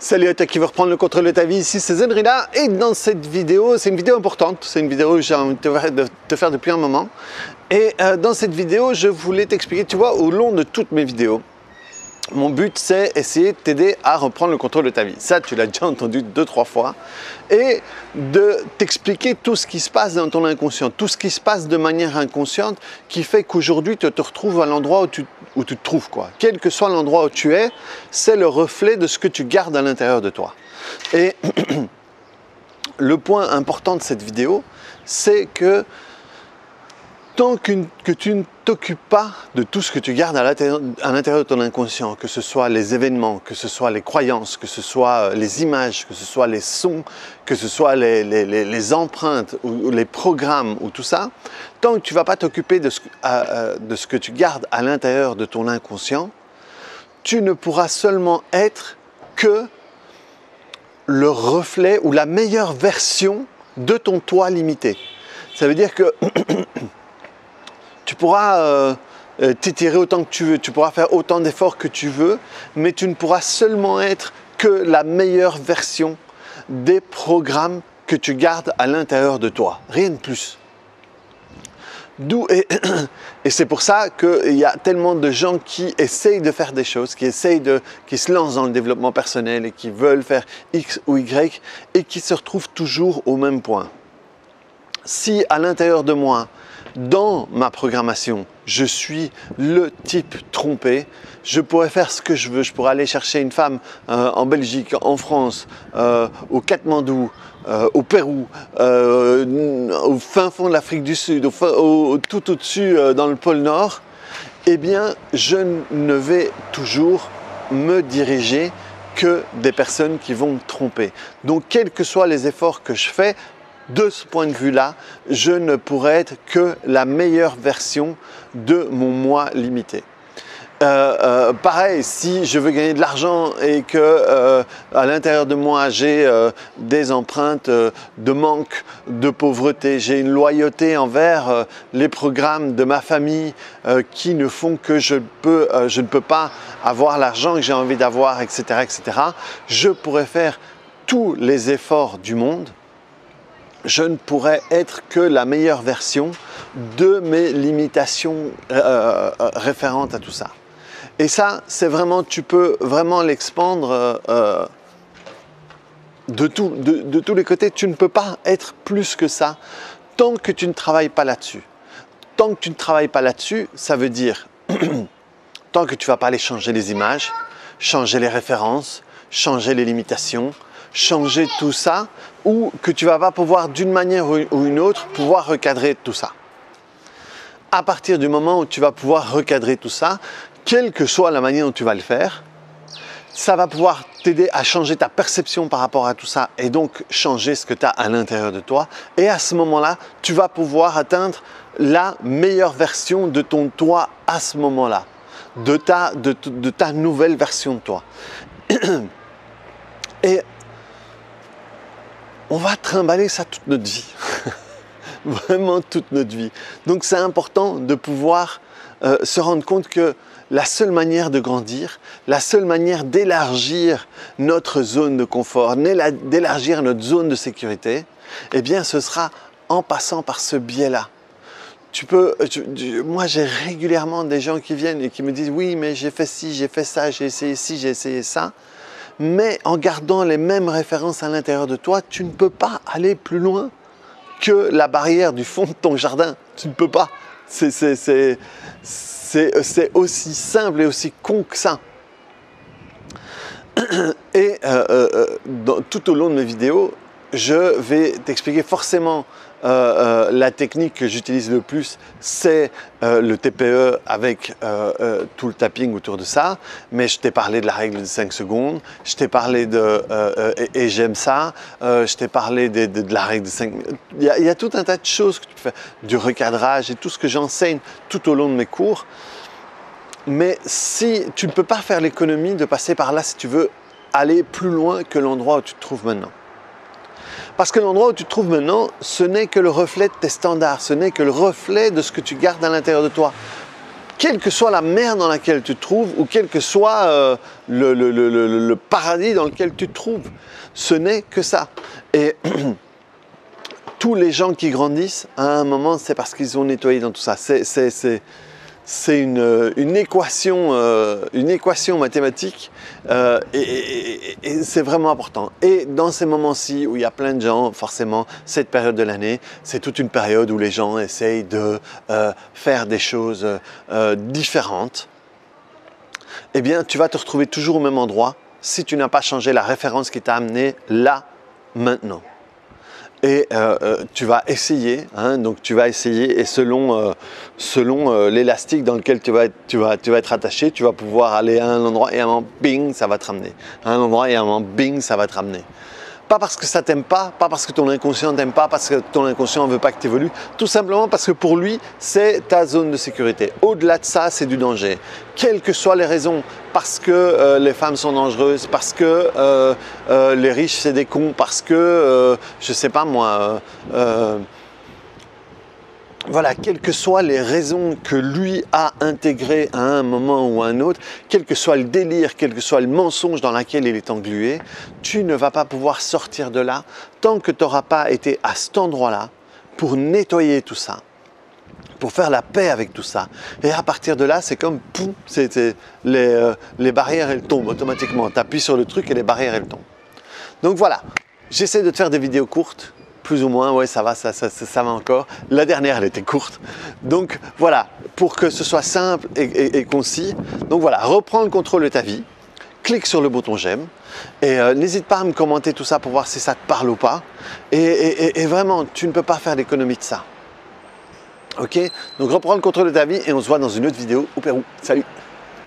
Salut à toi qui veut reprendre le contrôle de ta vie, ici c'est Zenrina et dans cette vidéo, c'est une vidéo importante, c'est une vidéo que j'ai envie de te faire depuis un moment. Et dans cette vidéo, je voulais t'expliquer, tu vois, au long de toutes mes vidéos, mon but c'est essayer de t'aider à reprendre le contrôle de ta vie. Ça, tu l'as déjà entendu 2-3 fois. Et de t'expliquer tout ce qui se passe dans ton inconscient, tout ce qui se passe de manière inconsciente qui fait qu'aujourd'hui tu te retrouves à l'endroit où tu te trouves, quoi. Quel que soit l'endroit où tu es, c'est le reflet de ce que tu gardes à l'intérieur de toi. Et le point important de cette vidéo, c'est que tant que tu ne t'occupes pas de tout ce que tu gardes à l'intérieur de ton inconscient, que ce soit les événements, que ce soit les croyances, que ce soit les images, que ce soit les sons, que ce soit les empreintes ou les programmes ou tout ça, tant que tu ne vas pas t'occuper de ce que tu gardes à l'intérieur de ton inconscient, tu ne pourras seulement être que le reflet ou la meilleure version de ton toi limité. Ça veut dire que tu pourras t'étirer autant que tu veux, tu pourras faire autant d'efforts que tu veux, mais tu ne pourras seulement être que la meilleure version des programmes que tu gardes à l'intérieur de toi, rien de plus. Et c'est pour ça qu'il y a tellement de gens qui essayent de faire des choses, qui se lancent dans le développement personnel et qui veulent faire X ou Y et qui se retrouvent toujours au même point. Si à l'intérieur de moi, dans ma programmation, je suis le type trompé, je pourrais faire ce que je veux, je pourrais aller chercher une femme en Belgique, en France, au Katmandou, au Pérou, au fin fond de l'Afrique du Sud, tout au-dessus dans le pôle Nord, eh bien je ne vais toujours me diriger que des personnes qui vont me tromper. Donc quels que soient les efforts que je fais, de ce point de vue-là, je ne pourrais être que la meilleure version de mon moi limité. Pareil, si je veux gagner de l'argent et que à l'intérieur de moi j'ai des empreintes de manque, de pauvreté, j'ai une loyauté envers les programmes de ma famille qui ne font que je ne peux pas avoir l'argent que j'ai envie d'avoir, etc., etc., je pourrais faire tous les efforts du monde. Je ne pourrais être que la meilleure version de mes limitations référentes à tout ça. Et ça, c'est vraiment, tu peux vraiment l'expandre de tous les côtés. Tu ne peux pas être plus que ça tant que tu ne travailles pas là-dessus. Tant que tu ne travailles pas là-dessus, ça veut dire tant que tu ne vas pas aller changer les images, changer les références, changer les limitations, changer tout ça, ou que tu ne vas pas pouvoir d'une manière ou une autre pouvoir recadrer tout ça. À partir du moment où tu vas pouvoir recadrer tout ça, quelle que soit la manière dont tu vas le faire, ça va pouvoir t'aider à changer ta perception par rapport à tout ça et donc changer ce que tu as à l'intérieur de toi. Et à ce moment-là, tu vas pouvoir atteindre la meilleure version de ton toi à ce moment-là, de ta nouvelle version de toi. Et on va trimballer ça toute notre vie, vraiment toute notre vie. Donc c'est important de pouvoir se rendre compte que la seule manière de grandir, la seule manière d'élargir notre zone de confort, d'élargir notre zone de sécurité, eh bien ce sera en passant par ce biais-là. Moi j'ai régulièrement des gens qui viennent et qui me disent « oui mais j'ai fait ci, j'ai fait ça, j'ai essayé ci, j'ai essayé ça ». Mais en gardant les mêmes références à l'intérieur de toi, tu ne peux pas aller plus loin que la barrière du fond de ton jardin. Tu ne peux pas. C'est aussi simple et aussi con que ça. Et tout au long de mes vidéos, je vais t'expliquer forcément la technique que j'utilise le plus, c'est le TPE avec tout le tapping autour de ça. Mais je t'ai parlé de la règle de 5 secondes, je t'ai parlé de et j'aime ça, je t'ai parlé de la règle de 5 minutes. Il y a tout un tas de choses que tu peux faire, du recadrage et tout ce que j'enseigne tout au long de mes cours. Mais si tu ne peux pas faire l'économie de passer par là si tu veux aller plus loin que l'endroit où tu te trouves maintenant. Parce que l'endroit où tu te trouves maintenant, ce n'est que le reflet de tes standards, ce n'est que le reflet de ce que tu gardes à l'intérieur de toi. quelle que soit la mer dans laquelle tu te trouves ou quel que soit le paradis dans lequel tu te trouves. Ce n'est que ça. Et tous les gens qui grandissent, à un moment, c'est parce qu'ils ont nettoyé dans tout ça. C'est une équation mathématique et c'est vraiment important. Et dans ces moments-ci où il y a plein de gens, forcément, cette période de l'année, c'est toute une période où les gens essayent de faire des choses différentes. Eh bien, tu vas te retrouver toujours au même endroit si tu n'as pas changé la référence qui t'a amené là, maintenant. Et tu vas essayer, hein, donc tu vas essayer et selon l'élastique dans lequel tu vas être attaché, tu vas pouvoir aller à un endroit et à un moment, bing, ça va te ramener. À un endroit et à un moment, bing, ça va te ramener. Pas parce que ça t'aime pas parce que ton inconscient t'aime pas, parce que ton inconscient ne veut pas que tu évolues, tout simplement parce que pour lui, c'est ta zone de sécurité. Au-delà de ça, c'est du danger. Quelles que soient les raisons, parce que les femmes sont dangereuses, parce que les riches c'est des cons, parce que, je sais pas moi, voilà, quelles que soient les raisons que lui a intégrées à un moment ou à un autre, quel que soit le délire, quel que soit le mensonge dans lequel il est englué, tu ne vas pas pouvoir sortir de là tant que tu n'auras pas été à cet endroit-là pour nettoyer tout ça, pour faire la paix avec tout ça. Et à partir de là, c'est comme, poum, les barrières, elles tombent automatiquement. Tu appuies sur le truc et les barrières, elles tombent. Donc voilà, j'essaie de te faire des vidéos courtes. Plus ou moins, ouais, ça va encore. La dernière, elle était courte. Donc voilà, pour que ce soit simple et concis. Donc voilà, reprends le contrôle de ta vie. Clique sur le bouton j'aime. Et n'hésite pas à me commenter tout ça pour voir si ça te parle ou pas. Et vraiment, tu ne peux pas faire l'économie de ça. Ok? Donc reprends le contrôle de ta vie et on se voit dans une autre vidéo au Pérou. Salut!